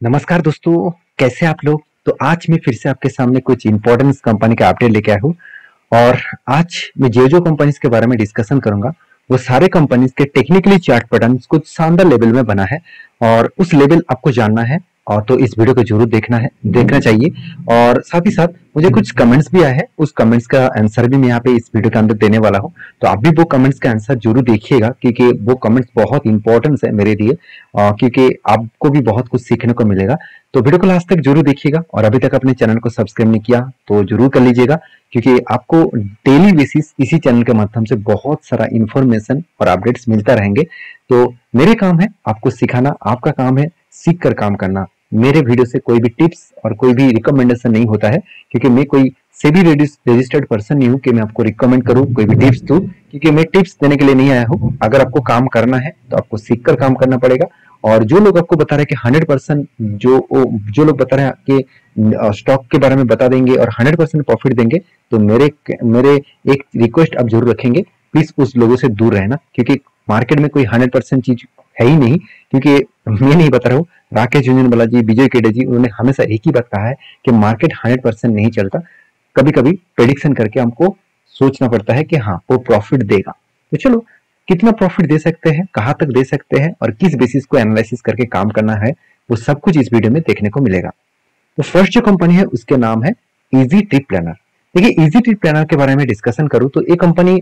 नमस्कार दोस्तों, कैसे आप लोग। तो आज मैं फिर से आपके सामने कुछ इंपॉर्टेंट कंपनी का अपडेट लेके आया हूँ। और आज मैं जो कंपनीज के बारे में डिस्कशन करूंगा वो सारे कंपनीज के टेक्निकली चार्ट पैटर्न कुछ शानदार लेवल में बना है और उस लेवल आपको जानना है। और तो इस वीडियो को जरूर देखना चाहिए। और साथ ही साथ मुझे कुछ कमेंट्स भी आए हैं, उस कमेंट्स का आंसर भी मैं यहाँ पे इस वीडियो के अंदर देने वाला हूँ। तो आप भी वो कमेंट्स का आंसर जरूर देखिएगा क्योंकि वो कमेंट्स बहुत इंपॉर्टेंट है मेरे लिए, क्योंकि आपको भी बहुत कुछ सीखने को मिलेगा। तो वीडियो को लास्ट तक जरूर देखिएगा और अभी तक अपने चैनल को सब्सक्राइब नहीं किया तो जरूर कर लीजिएगा, क्योंकि आपको डेली बेसिस इसी चैनल के माध्यम से बहुत सारा इंफॉर्मेशन और अपडेट्स मिलता रहेंगे। तो मेरे काम है आपको सिखाना, आपका काम है सीख कर काम करना। मेरे वीडियो से कोई भी टिप्स और कोई भी रिकमेंडेशन नहीं होता है, क्योंकि मैं कोई सेबी रजिस्टर्ड पर्सन नहीं हूँ कि मैं आपको रिकमेंड करूँ कोई भी टिप्स दूं, क्योंकि मैं टिप्स देने के लिए नहीं आया हूँ। अगर आपको काम करना है तो आपको सीख कर काम करना पड़ेगा। और जो लोग आपको बता रहे हैं कि 100% जो लोग बता रहे हैं कि स्टॉक के बारे में बता देंगे और 100% प्रॉफिट देंगे, तो मेरे एक रिक्वेस्ट आप जरूर रखेंगे, प्लीज उस लोगों से दूर रहना, क्योंकि मार्केट में कोई 100% चीज है ही नहीं। क्योंकि मैं नहीं बता रहा हूँ, राकेश झुंझुनवाला जी, विजय केडे जी, उन्होंने हमेशा एक ही बात कहा है कि मार्केट 100% नहीं चलता। कभी कभी प्रेडिक्शन करके हमको सोचना पड़ता है कि हाँ वो प्रॉफिट देगा। तो चलो, कितना प्रॉफिट दे सकते हैं, कहाँ तक दे सकते हैं और किस बेसिस को एनालिसिस करके काम करना है, वो सब कुछ इस वीडियो में देखने को मिलेगा। तो फर्स्ट जो कंपनी है उसके नाम है इजी ट्रिप प्लानर। देखिए, इजी ट्रिप प्लानर के बारे में डिस्कशन करूं तो ये कंपनी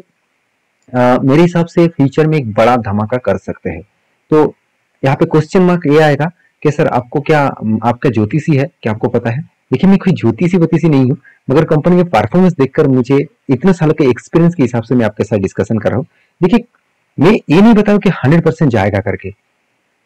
मेरे हिसाब से फ्यूचर में एक बड़ा धमाका कर सकते हैं। तो यहाँ पे क्वेश्चन मार्क ये आएगा कि सर आपका ज्योतिषी है क्या, आपको पता है। देखिए, मैं कोई ज्योतिषी नहीं हूँ, मगर कंपनी के परफॉर्मेंस देखकर मुझे इतने साल के एक्सपीरियंस के हिसाब से मैं आपके साथ डिस्कशन कर रहा हूँ। देखिए, मैं ये नहीं बताऊँ कि 100% जाएगा करके,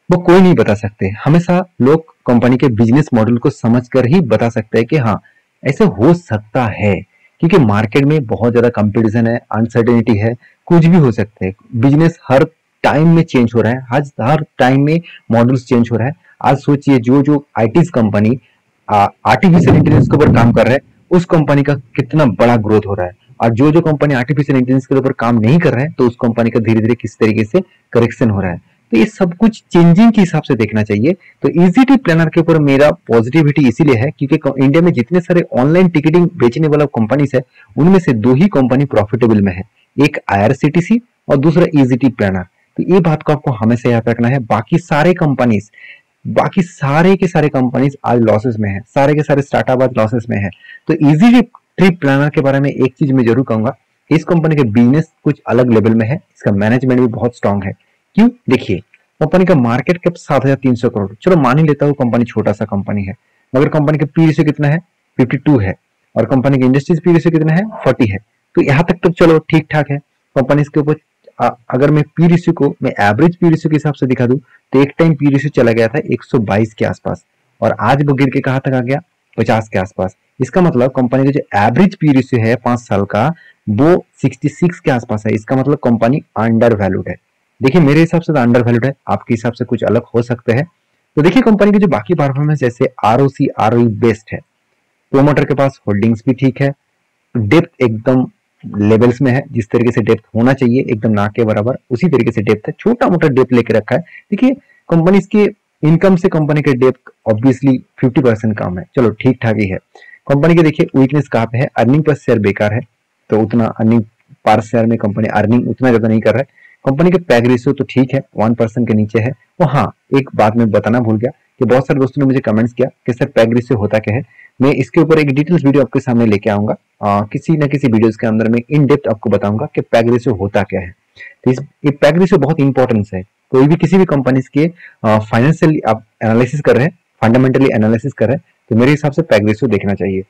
वो कोई नहीं बता सकते। हमेशा लोग कंपनी के बिजनेस मॉडल को समझकर ही बता सकते हैं कि हाँ ऐसे हो सकता है, क्योंकि मार्केट में बहुत ज्यादा कंपटीशन है, अनसर्टेनिटी है, कुछ भी हो सकता है। बिजनेस हर टाइम में चेंज हो रहा है, आज हर टाइम में मॉडल्स चेंज हो रहा है। आज सोचिए, जो आईटी कंपनी आर्टिफिशियल इंटेलिजेंस के ऊपर काम कर रहा है, उस कंपनी का कितना बड़ा ग्रोथ हो रहा है। और जो कंपनी आर्टिफिशियल इंटेलिजेंस के ऊपर काम नहीं कर रहा है, तो उस कंपनी का धीरे धीरे किस तरीके से करेक्शन हो रहा है। तो ये सब कुछ चेंजिंग के हिसाब से देखना चाहिए। तो इजी ट्रिप प्लानर के ऊपर मेरा पॉजिटिविटी इसीलिए है क्योंकि इंडिया में जितने सारे ऑनलाइन टिकटिंग बेचने वाला कंपनीज है, उनमें से दो ही कंपनी प्रॉफिटेबल में है, एक IRCTC और दूसरा इजी ट्रिप प्लानर। तो ये बात को आपको हमेशा याद रखना है। बाकी सारे के सारे कंपनीज आज लॉसेस में है, सारे के सारे स्टार्टअप आज लॉसेस में है। तो इजी ट्रिप प्लानर के बारे में एक चीज मैं जरूर कहूंगा, इस कंपनी के बिजनेस कुछ अलग लेवल में है, इसका मैनेजमेंट भी बहुत स्ट्रांग है। क्यों? देखिए, कंपनी का मार्केट कैप 7,300 करोड़। चलो मान ही लेता हूँ कंपनी छोटा सा कंपनी है, मगर कंपनी का पी रेशियो कितना है? 52 है। और कंपनी के इंडस्ट्रीज पी रेशियो कितना है? 40 है। तो यहाँ तक तो चलो ठीक ठाक है। कंपनी के ऊपर अगर मैं पी रेशियो को मैं एवरेज पी रेशियो के हिसाब से दिखा दूं तो एक टाइम पी रेशियो चला गया था 122 के आसपास, और आज वो गिर के कहां तक आ गया? 50 के आसपास। इसका मतलब कंपनी का जो एवरेज पी रेशियो है 5 साल का, वो 66 के आसपास है। इसका मतलब कंपनी अंडर वैल्यूड है। देखिए, मेरे हिसाब से तो अंडर वैल्यूड है, आपके हिसाब से कुछ अलग हो सकते हैं। तो देखिए, कंपनी के जो बाकी परफॉर्मेंस जैसे ROC ROE बेस्ट है, प्रोमोटर के पास होल्डिंग्स भी ठीक है, डेप्थ एकदम लेवल्स में है, जिस तरीके से डेप्थ होना चाहिए एकदम ना के बराबर उसी तरीके से डेप्थ है, छोटा मोटा डेप्थ लेके रखा है। देखिए, कंपनी के इनकम से कंपनी के डेप्थ ऑब्वियसली 50% कम है, चलो ठीक ठाक ही है। कंपनी के देखिए वीकनेस कहाँ पे है? अर्निंग पर शेयर बेकार है, तो उतना अर्निंग पर शेयर में कंपनी अर्निंग उतना ज्यादा नहीं कर रहा है। कंपनी के पैग रेशियो तो ठीक है, 1% के नीचे है। वो हाँ, एक बात मैं बताना भूल गया कि बहुत सारे दोस्तों ने मुझे कमेंट्स किया कि सर पैग रेशियो होता क्या है। मैं इसके ऊपर एक डिटेल्स वीडियो आपके सामने लेके आऊंगा, किसी न किसी वीडियोस के अंदर मैं इन डेप्थ आपको बताऊंगा कि पैग रेशियो होता क्या है। तो ये पैग रेशियो बहुत इंपॉर्टेंस है। कोई भी किसी भी कंपनी के फाइनेंशियल आप एनालिसिस कर रहे हैं, फंडामेंटली एनालिसिस कर रहे हैं, तो मेरे हिसाब से पैग रेशियो देखना चाहिए।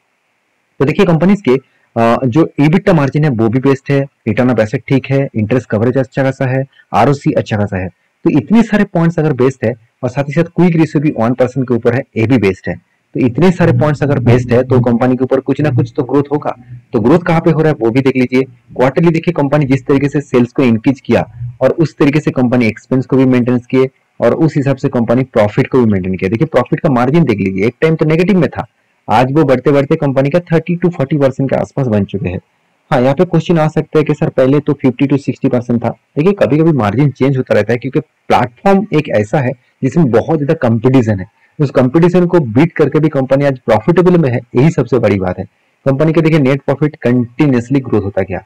तो देखिए, कंपनीज के जो EBITDA मार्जिन है वो भी बेस्ट है, रिटर्न ऑफ एसेट ठीक है, इंटरेस्ट कवरेज अच्छा खासा है, ROC अच्छा खासा है। तो इतने सारे पॉइंट्स अगर बेस्ट है और साथ ही साथ क्विक रेशियो भी 1% के ऊपर है, ये भी बेस्ट है। तो इतने सारे पॉइंट्स अगर बेस्ट है तो कंपनी के ऊपर कुछ ना कुछ तो ग्रोथ होगा। तो ग्रोथ कहाँ पे हो रहा है वो भी देख लीजिए। क्वार्टरली देखिए, कंपनी जिस तरीके से सेल्स को इंक्रीज किया और उस तरीके से कंपनी एक्सपेंस को भी मेंटेन किए और उस हिसाब से कंपनी प्रॉफिट को भी मेंटेन किया। देखिए, प्रॉफिट का मार्जिन देख लीजिए, एक टाइम तो नेगेटिव में था, आज वो बढ़ते बढ़ते कंपनी का 30 to 40% के आसपास बन चुके हैं। हाँ, यहाँ पे क्वेश्चन आ सकता है कि सर पहले तो 50 to 60% था। देखिए, कभी कभी मार्जिन चेंज होता रहता है क्योंकि प्लेटफॉर्म एक ऐसा है जिसमें बहुत ज्यादा कंपटीशन है। उस कंपटीशन को बीट करके भी कंपनी आज प्रॉफिटेबल में है, यही सबसे बड़ी बात है। कंपनी के देखिए नेट प्रॉफिट कंटिन्यूसली ग्रोथ होता गया।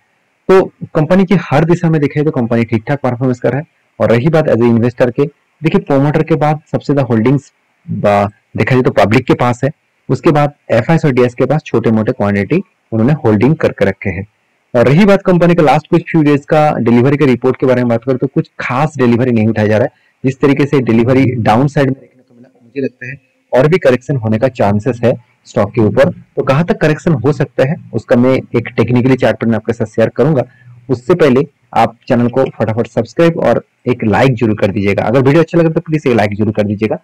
तो कंपनी की हर दिशा में देखे तो कंपनी ठीक ठाक परफॉर्मेंस कर रहा है। और रही बात एज ए इन्वेस्टर के, देखिए प्रोमोटर के बाद सबसे ज्यादा होल्डिंग्स देखा जाए तो पब्लिक के पास है, उसके बाद एफआईएस और डीएस के पास छोटे मोटे क्वांटिटी उन्होंने होल्डिंग करके रखे हैं। और रही बात कंपनी का लास्ट कुछ फ्यू डेज का डिलीवरी के रिपोर्ट के बारे में बात करें तो कुछ खास डिलीवरी नहीं उठाया जा रहा है। जिस तरीके से डिलीवरी डाउन साइड में देखने को मिला, मुझे लगता है और भी करेक्शन होने का चांसेस है स्टॉक के ऊपर। तो कहां तक करेक्शन हो सकता है उसका मैं एक टेक्निकली चार्ट पर आपके साथ शेयर करूंगा। उससे पहले आप चैनल को फटाफट सब्सक्राइब और एक लाइक जरूर कर दीजिएगा। अगर वीडियो अच्छा लगे तो प्लीज एक लाइक जरूर कर दीजिएगा।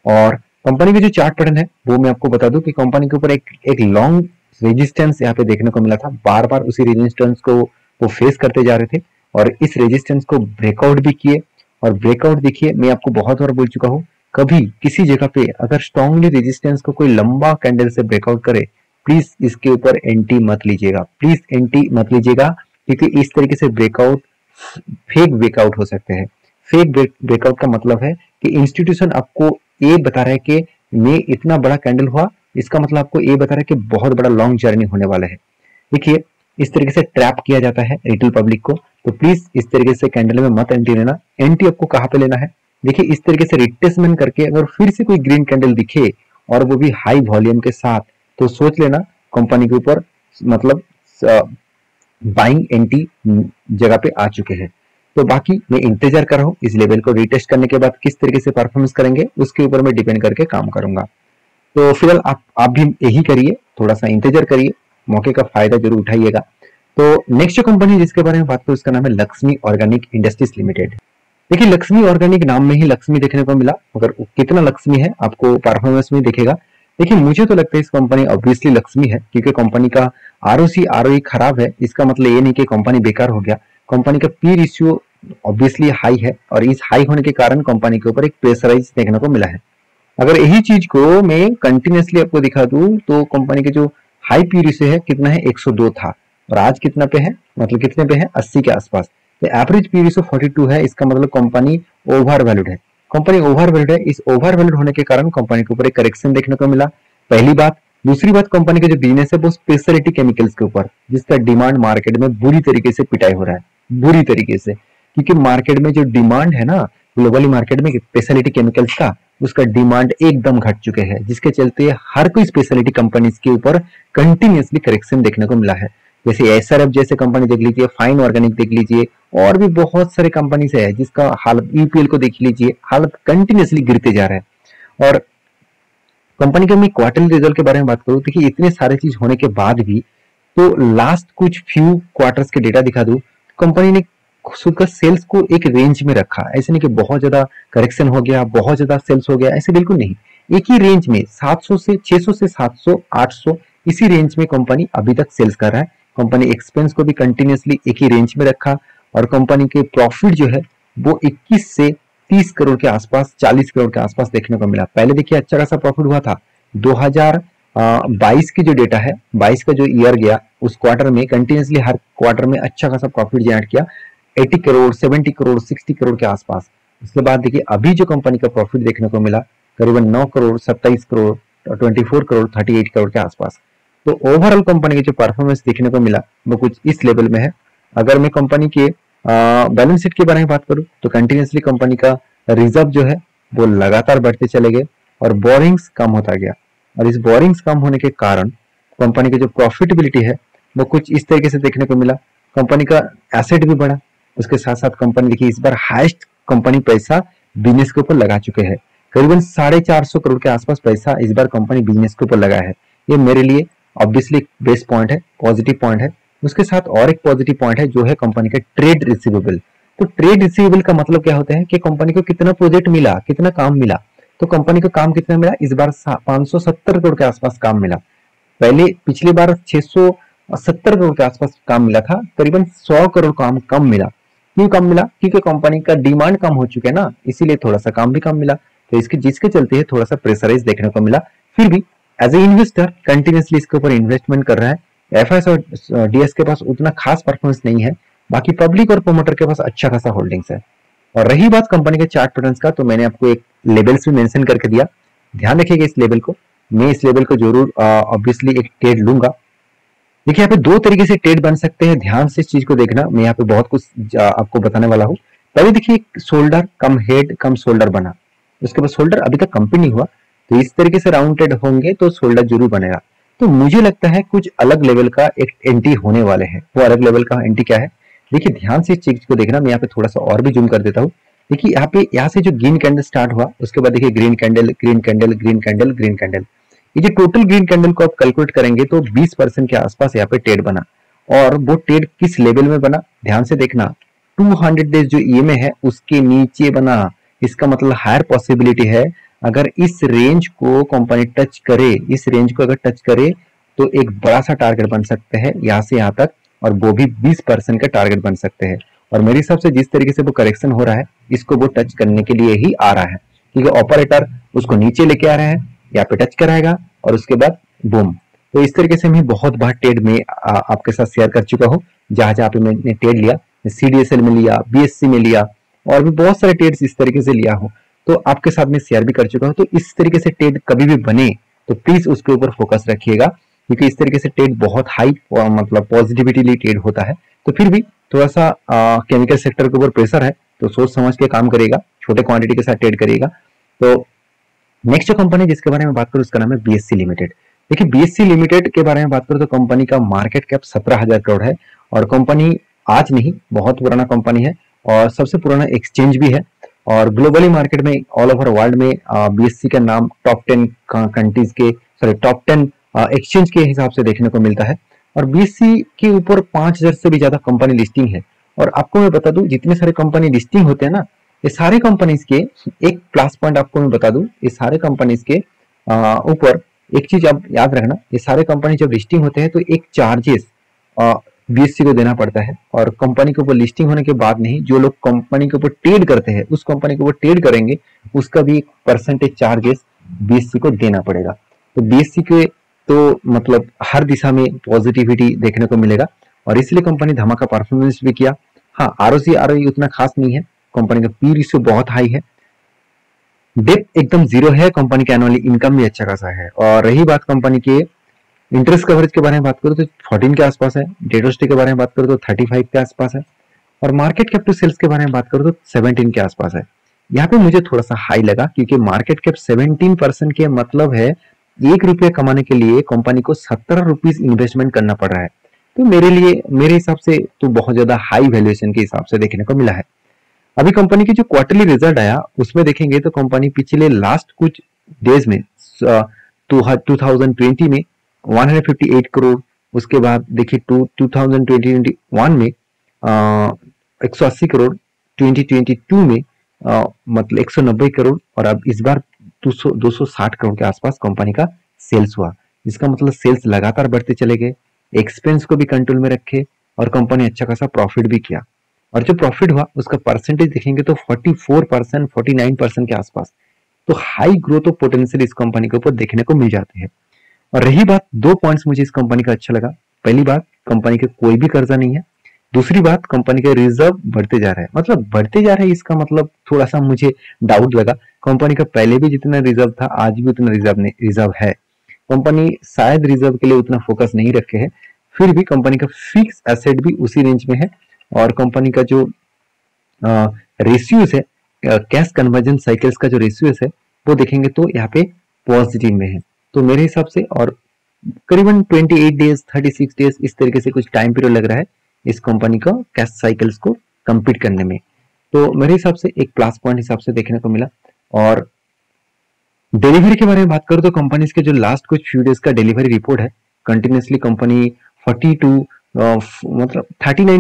और कंपनी की जो चार्ट पैटर्न है वो मैं आपको बता दूं कि कंपनी के ऊपर एक लॉन्ग रेजिस्टेंस यहाँ पे देखने को मिला था। बार बार उसी रेजिस्टेंस को वो फेस करते जा रहे थे और इस रेजिस्टेंस को ब्रेकआउट भी किए। और ब्रेकआउट देखिए, मैं आपको बहुत बार बोल चुका हूँ, कभी किसी जगह पे अगर स्ट्रांगली रेजिस्टेंस को कोई लंबा कैंडल से ब्रेकआउट करे, प्लीज इसके ऊपर एंटी मत लीजिएगा, प्लीज एंटी मत लीजिएगा, क्योंकि इस तरीके से ब्रेकआउट फेक ब्रेकआउट हो सकते हैं। फेक ब्रेकआउट का मतलब है कि इंस्टीट्यूशन आपको ये बता रहा है कि मैं इतना बड़ा कैंडल हुआ, इसका मतलब आपको ये बता रहा है कि बहुत बड़ा लॉन्ग जर्नी होने वाला है। देखिए इस तरीके से ट्रैप किया जाता है रिटेल पब्लिक को, तो प्लीज इस तरीके से कैंडल में मत एंट्री लेना। एंट्री आपको कहाँ पे लेना है, देखिए इस तरीके से रिट्रेसमेंट करके अगर फिर से कोई ग्रीन कैंडल दिखे और वो भी हाई वॉल्यूम के साथ, तो सोच लेना कंपनी के ऊपर मतलब बाइंग एंटी जगह पे आ चुके हैं। तो बाकी मैं इंतजार कर रहा हूँ इस लेवल को रिटेस्ट करने के बाद किस तरीके से परफॉर्मेंस करेंगे, उसके ऊपर मैं डिपेंड करके काम करूंगा। तो फिलहाल आप भी यही करिए, थोड़ा सा इंतजार करिए, मौके का फायदा जरूर उठाइएगा। तो नेक्स्ट कहानी जिसके बारे में बात करूं उसका नाम है लक्ष्मी ऑर्गेनिक इंडस्ट्रीज लिमिटेड। देखिए लक्ष्मी ऑर्गेनिक नाम में ही लक्ष्मी देखने को मिला, मगर कितना लक्ष्मी है आपको परफॉर्मेंस में दिखेगा। देखिए मुझे तो लगता है इस कंपनी ऑब्वियसली लक्ष्मी है, क्योंकि कंपनी का आरओसी आरओई खराब है, इसका मतलब ये नहीं कि कंपनी बेकार हो गया। कंपनी का पी रेशियो ऑब्वियसली हाई है और इस हाई होने के कारण कंपनी के ऊपर एक प्रेशराइज देखने को मिला है। अगर यही चीज को मैं कंटिन्यूसली आपको दिखा दूं तो कंपनी के जो हाई पी रेशियो है कितना है, 102 था और आज कितना पे है, मतलब कितने पे है, 80 के आसपास। तो एवरेज पी रेशियो 42 है, इसका मतलब कंपनी ओवर वैल्यूड है। कंपनी ओवर वैल्यूड है, इस ओवर वैल्यूड होने के कारण कंपनी के ऊपर एक करेक्शन देखने को मिला, पहली बात। दूसरी बात, कंपनी का जो बिजनेस है वो स्पेशलिटी केमिकल्स के ऊपर, जिसका डिमांड मार्केट में बुरी तरीके से पिटाई हो रहा है, बुरी तरीके से, क्योंकि मार्केट में जो डिमांड है ना ग्लोबली मार्केट में स्पेशलिटी केमिकल्स का, उसका डिमांड एकदम घट चुके हैं, जिसके चलते हर कोई स्पेशलिटी कंपनीज के ऊपर कंटिन्यूसली करेक्शन देखने को मिला है। जैसे एसआरएफ जैसे कंपनी देख लीजिए, फाइन ऑर्गेनिक देख लीजिए, और भी बहुत सारे कंपनी से है जिसका हालत, यूपीएल को देख लीजिए, हालत कंटिन्यूसली गिरते जा रहा है। और कंपनी के मैं क्वार्टरली रिजल्ट के बारे में बात करूं, देखिए इतने सारे चीज होने के बाद भी तो लास्ट कुछ फ्यू क्वार्टर्स के डेटा दिखा दूं, कंपनी ने खुद का सेल्स को एक रेंज में रखा। ऐसे नहीं कि बहुत ज्यादा करेक्शन हो गया, बहुत ज्यादा सेल्स हो गया, ऐसे बिल्कुल नहीं। एक ही रेंज में 700 से 600 से 700 800 इसी रेंज में कंपनी अभी तक सेल्स कर रहा है। कंपनी एक्सपेंस को भी कंटिन्यूसली एक ही रेंज में रखा और कंपनी के प्रॉफिट जो है वो 21 से 30 करोड़ के आसपास, 40 करोड़ के आसपास देखने को मिला। पहले देखिए अच्छा खासा प्रॉफिट हुआ था। 2022 की जो डेटा है, 22 का जो ईयर गया, उस क्वार्टर में कंटिन्यूसली हर क्वार्टर में अच्छा खासा प्रॉफिट जनरेट किया, 80 करोड़, 70 करोड़, 60 करोड़ के आसपास। उसके बाद देखिए अभी जो कंपनी का प्रॉफिट देखने को मिला करीबन 9 करोड़, 27 करोड़, 24 करोड़, 38 करोड़ के आसपास। तो ओवरऑल कंपनी की जो परफॉर्मेंस देखने को मिला वो कुछ इस लेवल में है। अगर मैं कंपनी के बैलेंस शीट के बारे में बात करूं तो कंटिन्यूसली कंपनी का रिजर्व जो है वो लगातार बढ़ते चले गए और बोरिंग्स कम होता गया। और इस बोरिंग्स कम होने के कारण कंपनी की जो प्रॉफिटेबिलिटी है वो कुछ इस तरीके से देखने को मिला। कंपनी का एसेट भी बढ़ा, उसके साथ साथ कंपनी देखिए इस बार हाईएस्ट कंपनी पैसा बिजनेस के ऊपर लगा चुके हैं। करीबन 450 करोड़ के आसपास पैसा इस बार कंपनी बिजनेस के ऊपर लगा है। ये मेरे लिए ऑब्वियसली बेस्ट पॉइंट है, पॉजिटिव पॉइंट है। उसके साथ और एक पॉजिटिव पॉइंट है जो है कंपनी का ट्रेड रिसीवेबल। तो ट्रेड रिसीवेबल का मतलब क्या होता है कि कंपनी को कितना प्रोजेक्ट मिला, कितना काम मिला। तो कंपनी को काम कितना मिला, इस बार 570 करोड़ के आसपास काम मिला। पहले पिछली बार 670 करोड़ के आसपास काम मिला था, करीबन 100 करोड़ काम कम मिला। क्यों कम मिला, क्योंकि कंपनी का डिमांड कम हो चुके ना, इसीलिए थोड़ा सा काम भी कम मिला। तो इसके जिसके चलते थोड़ा सा प्रेशराइज देखने को मिला। फिर भी एज ए इन्वेस्टर कंटिन्यूसली इसके ऊपर इन्वेस्टमेंट कर रहा है। एफएस और डीएस के पास उतना खास परफॉर्मेंस नहीं है, बाकी पब्लिक और प्रोमोटर के पास अच्छा खासा होल्डिंग्स है। और रही बात कंपनी के चार्ट पैटर्न्स का, तो मैंने आपको एक लेवल्स भी मेंशन करके दिया। ध्यान रखिएगा इस लेवल को, मैं इस लेवल को जरूर ऑब्वियसली एक ट्रेड लूंगा। देखिए यहाँ पे दो तरीके से ट्रेड बन सकते हैं, ध्यान से इस चीज को देखना, मैं यहाँ पे बहुत कुछ आपको बताने वाला हूँ। पहले देखिए शोल्डर कम हेड कम शोल्डर बना, उसके बाद शोल्डर अभी तक कंप्लीट नहीं हुआ, तो इस तरीके से राउंडेड होंगे तो शोल्डर जरूर बनेगा। तो मुझे लगता है कुछ अलग लेवल का एक एंट्री होने वाले हैं। वो अलग लेवल का एंट्री क्या है, देखिए ध्यान से इस चीज को देखना, मैं यहाँ पे थोड़ा सा और भी जूम कर देता हूँ। देखिए यहाँ से जो ग्रीन कैंडल स्टार्ट हुआ, उसके बाद देखिए green candle green candle green candle green candle, ये जो टोटल ग्रीन कैंडल को आप कैलकुलेट करेंगे तो 20% के आसपास यहाँ पे ट्रेड बना। और वो ट्रेड किस लेवल में बना, ध्यान से देखना, 200 डेज जो ईएमए है उसके नीचे बना। इसका मतलब हायर पॉसिबिलिटी है अगर इस रेंज को कंपनी टच करे, इस रेंज को अगर टच करे तो एक बड़ा सा टारगेट बन सकते हैं यहाँ से यहाँ तक, और वो भी 20% का टारगेट बन सकते हैं। और मेरे हिसाब से जिस तरीके से वो करेक्शन हो रहा है, इसको वो टच करने के लिए ही आ रहा है, क्योंकि ऑपरेटर उसको नीचे लेके आ रहे हैं, यहाँ पे टच कराएगा और उसके बाद बूम। तो इस तरीके से मैं बहुत बार ट्रेड में आपके साथ शेयर कर चुका हूँ, जहां जहां पे मैंने ट्रेड लिया, सीडीएसएल में लिया, बीएससी में लिया, और भी बहुत सारे ट्रेड्स इस तरीके से लिया हूँ, तो आपके साथ में शेयर भी कर चुका हूँ। तो इस तरीके से ट्रेड कभी भी बने तो प्लीज उसके ऊपर फोकस रखिएगा, क्योंकि इस तरीके से ट्रेड बहुत हाई मतलब पॉजिटिविटी ट्रेड होता है। तो फिर भी थोड़ा सा केमिकल सेक्टर के ऊपर प्रेशर है, तो सोच समझ के काम करेगा, छोटे क्वांटिटी के साथ ट्रेड करेगा। तो नेक्स्ट जो कंपनी जिसके बारे में बात करूं उसका नाम है बीएससी लिमिटेड। देखिए बीएससी लिमिटेड के बारे में बात करूं तो कंपनी का मार्केट कैप 17,000 करोड़ है, और कंपनी आज नहीं बहुत पुराना कंपनी है, और सबसे पुराना एक्सचेंज भी है, और ग्लोबली मार्केट में ऑल ओवर वर्ल्ड में बीएससी का नाम टॉप 10 कंट्रीज के टॉप 10 एक्सचेंज के हिसाब से देखने को मिलता है। और बीएससी के ऊपर 5,000 से भी ज्यादा कंपनी लिस्टिंग है। और आपको मैं बता दूं, जितने सारे कंपनी लिस्टिंग होते हैं ना, ये सारे कंपनीज के एक प्लस पॉइंट आपको मैं बता दूं, ये सारे कंपनीज के ऊपर एक चीज आप याद रखना, ये सारे कंपनी जब लिस्टिंग होते हैं तो एक चार्जेस बीएससी को देना पड़ता है, और कंपनी के ऊपर लिस्टिंग होने के बाद नहीं, जो लोग कंपनी के ऊपर ट्रेड करते हैं उस कंपनी के ऊपर ट्रेड करेंगे, उसका भी एक परसेंटेज चार्जेस बीएससी को देना पड़ेगा। तो बीएससी के तो मतलब हर दिशा में पॉजिटिविटी देखने को मिलेगा, और इसलिए कंपनी धमाका परफॉर्मेंस भी किया। हाँ, आरओसी आरओई उतना खास नहीं है, कंपनी का पी रेशियो बहुत हाई है, डेट एकदम जीरो है, कंपनी का एनुअली इनकम भी अच्छा खासा है। और रही बात कंपनी के इंटरेस्ट कवरेज के बारे में बात करूं तो 14 के आसपास है, डेट ऑफ स्टे के बारे में बात करूं तो 35 के आसपास है, और मार्केट कैप टू सेल्स के बारे में बात करूं तो 17 के आसपास है। यहाँ पे मुझे थोड़ा सा हाई लगा, क्योंकि मार्केट कैप 17% के मतलब है ₹1 कमाने के लिए कंपनी को ₹17 इन्वेस्टमेंट करना पड़ रहा है। तो मेरे हिसाब से तो बहुत ज्यादा हाई वैल्यूएशन के हिसाब से देखने को मिला है। अभी कंपनी की जो क्वार्टरली रिजल्ट आया उसमें देखेंगे तो कंपनी पिछले लास्ट कुछ डेज में 2020 में 158 करोड़, उसके बाद देखिए 2021 में 180 करोड़, 2022 में मतलब 190 करोड़, और अब इस बार 260 करोड़ के आसपास कंपनी का सेल्स हुआ। इसका मतलब सेल्स लगातार बढ़ते चले गए, एक्सपेंस को भी कंट्रोल में रखे, और कंपनी अच्छा खासा प्रॉफिट भी किया। और जो प्रॉफिट हुआ उसका परसेंटेज देखेंगे तो 44% 49% के आसपास। तो हाई ग्रोथ और पोटेंशियल इस कंपनी के ऊपर देखने को मिल जाते हैं। और रही बात, दो पॉइंट्स मुझे इस कंपनी का अच्छा लगा। पहली बात, कंपनी के कोई भी कर्जा नहीं है। दूसरी बात, कंपनी का रिजर्व बढ़ते जा रहा है, मतलब बढ़ते जा रहा है, इसका मतलब थोड़ा सा मुझे डाउट लगा। कंपनी का पहले भी जितना रिजर्व था आज भी उतना रिजर्व है। कंपनी शायद रिजर्व के लिए उतना फोकस नहीं रखे है, फिर भी कंपनी का फिक्स एसेट भी उसी रेंज में है, और कंपनी का जो रेशियोज है, कैश कन्वर्जन साइकिल्स का जो रेशियोज है वो देखेंगे तो यहाँ पे पॉजिटिव में है। तो मेरे हिसाब से, और करीबन 28 डेज 36 डेज इस तरीके से कुछ टाइम पीरियड लग रहा है इस कंपनी का कैश साइकिल्स को कंप्लीट करने में। तो मेरे हिसाब से एक प्लस पॉइंट हिसाब से देखने को मिला। और डिलीवरी के बारे में बात करूं तो कंपनी के जो लास्ट कुछ फ्यू डेज का डिलीवरी रिपोर्ट है, कंटिन्यूसली कंपनी 39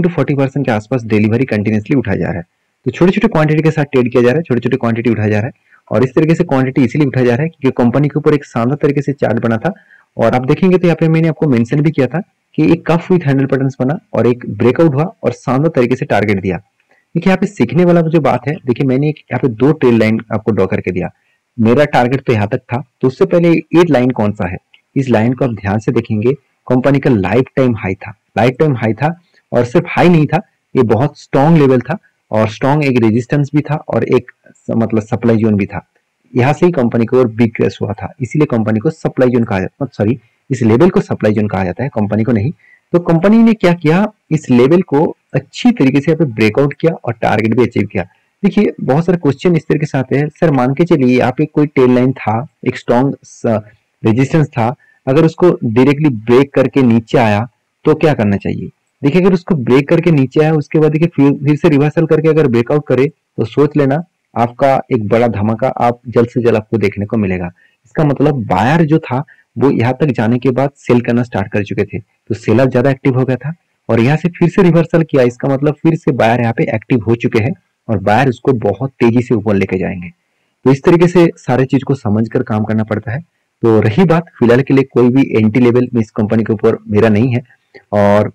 to 40% के आसपास डिलीवरी कंटिन्यूसली उठाया जा रहा है। तो छोटे छोटे क्वांटिटी के साथ ट्रेड किया जा रहा है, छोटे छोटे क्वांटिटी उठाया जा रहा है, और इस तरीके से क्वांटिटी इसीलिए उठाया जा रहा है क्योंकि कंपनी के ऊपर एक शानदार तरीके से चार्ट बना था। और आप देखेंगे तो यहाँ पे मैंने आपको मेंशन भी किया था कि एक कफ विथ हैंडल पैटर्न्स बना और एक ब्रेकआउट हुआ और शानदार तरीके से टारगेट दिया। देखिए यहाँ पे सीखने वाला जो बात है, देखिए मैंने यहाँ पे 2 ट्रेल लाइन आपको ड्रॉ करके दिया। मेरा टारगेट तो यहाँ तक था, तो उससे पहले 8 लाइन कौन सा है, इस लाइन को आप ध्यान से देखेंगे। कंपनी का लाइफ टाइम हाई था, और सिर्फ हाई नहीं था, ये बहुत स्ट्रॉन्ग लेवल था, और स्ट्रॉन्ग एक रेजिस्टेंस भी था, और एक मतलब सप्लाई जोन भी था। यहाँ से ही कंपनी को और बिग क्रैश हुआ था, इसीलिए कंपनी को सप्लाई जोन कहा जाता है, सॉरी इस लेवल को सप्लाई जोन कहा जाता है, कंपनी को नहीं। तो कंपनी ने क्या किया, इस लेवल को अच्छी तरीके से यहाँ पे ब्रेकआउट किया और टारगेट भी अचीव किया। देखिए बहुत सारे क्वेश्चन इस तरीके से आते हैं, सर मान के चलिए यहाँ पे कोई टेल लाइन था, एक स्ट्रॉन्ग रेजिस्टेंस था, अगर उसको डायरेक्टली ब्रेक करके नीचे आया तो क्या करना चाहिए। देखिए अगर उसको ब्रेक करके नीचे आया, उसके बाद देखिए फिर से रिवर्सल करके अगर ब्रेकआउट करे तो सोच लेना आपका एक बड़ा धमाका आप जल्द से जल्द आपको देखने को मिलेगा। इसका मतलब बायर जो था वो यहाँ तक जाने के बाद सेल करना स्टार्ट कर चुके थे, तो सेलर ज्यादा एक्टिव हो गया था और यहाँ से फिर से रिवर्सल किया, इसका मतलब फिर से बायर यहाँ पे एक्टिव हो चुके हैं और बायर उसको बहुत तेजी से ऊपर लेके जाएंगे। तो इस तरीके से सारे चीज को समझकर काम करना पड़ता है। तो रही बात फिलहाल के लिए कोई भी एंटी लेवल इस कंपनी के ऊपर मेरा नहीं है, और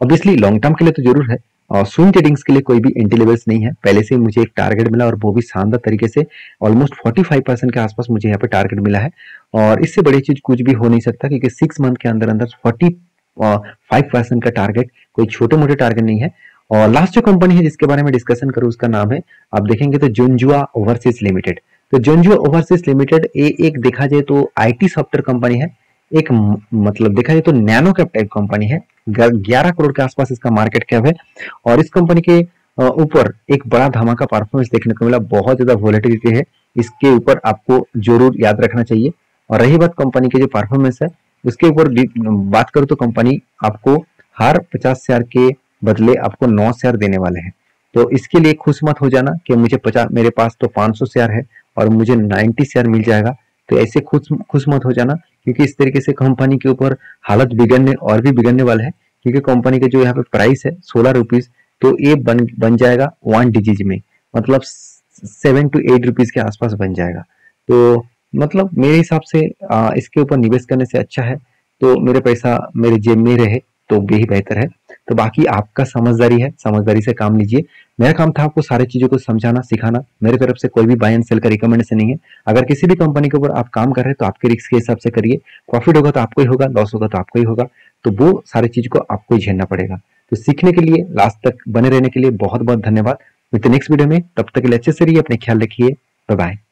ऑब्वियसली लॉन्ग टर्म के लिए तो जरूर है, और स्विंग ट्रेडिंग्स के लिए कोई भी एंटी लेवल्स नहीं है। पहले से मुझे एक टारगेट मिला और वो भी शानदार तरीके से, ऑलमोस्ट 45% के आसपास मुझे यहाँ पे टारगेट मिला है, और इससे बड़ी चीज कुछ भी हो नहीं सकता क्योंकि 6 मंथ के अंदर अंदर 45% का टारगेट कोई छोटे मोटे टारगेट नहीं है। और लास्ट जो कंपनी है जिसके बारे में डिस्कशन करूँ उसका नाम है, आप देखेंगे तो जोंजुआ ओवरसीज लिमिटेड। तो जोंजुआ ओवरसीज लिमिटेड एक देखा जाए तो आईटी सॉफ्टवेयर कंपनी है, एक मतलब देखा जाए तो नैनो कैप टाइप कंपनी है, 11 करोड़ के आसपास इसका मार्केट कैप है, और इस कंपनी के ऊपर एक बड़ा धमाका परफॉर्मेंस देखने को मिला, बहुत ज्यादा वोलेटिलिटी है, इसके ऊपर आपको जरूर याद रखना चाहिए। और रही बात कंपनी के जो परफॉर्मेंस है उसके ऊपर बात करूँ तो कंपनी आपको हर 50 शेयर के बदले आपको 9 शेयर देने वाले हैं। तो इसके लिए खुश मत हो जाना कि मुझे 50, मेरे पास तो 500 शेयर है और मुझे 90 शेयर मिल जाएगा, तो ऐसे खुश मत हो जाना, क्योंकि इस तरीके से कंपनी के ऊपर हालत बिगड़ने और भी बिगड़ने वाले हैं, क्योंकि कंपनी के जो यहाँ पे प्राइस है 16 रुपीज, तो ये बन जाएगा 1 डिजिट में, मतलब 7 to 8 रुपीज के आसपास बन जाएगा। तो मतलब मेरे हिसाब से इसके ऊपर निवेश करने से अच्छा है तो मेरे पैसा मेरे जेब में रहे तो यही बेहतर है। तो बाकी आपका समझदारी है, समझदारी से काम लीजिए। मेरा काम था आपको सारी चीजों को समझाना सिखाना, मेरे तरफ से कोई भी बाय एंड सेल का रिकमेंडेशन नहीं है। अगर किसी भी कंपनी के ऊपर आप काम कर रहे हैं तो आपके रिस्क के हिसाब से करिए, प्रॉफिट होगा तो आपको ही होगा, लॉस होगा तो आपको ही होगा, तो वो सारी चीज को आपको ही झेलना पड़ेगा। तो सीखने के लिए लास्ट तक बने रहने के लिए बहुत बहुत धन्यवाद। मिलते नेक्स्ट वीडियो में, तब तक के लिए अच्छे से रहिए, अपने ख्याल रखिए, बाय बाय।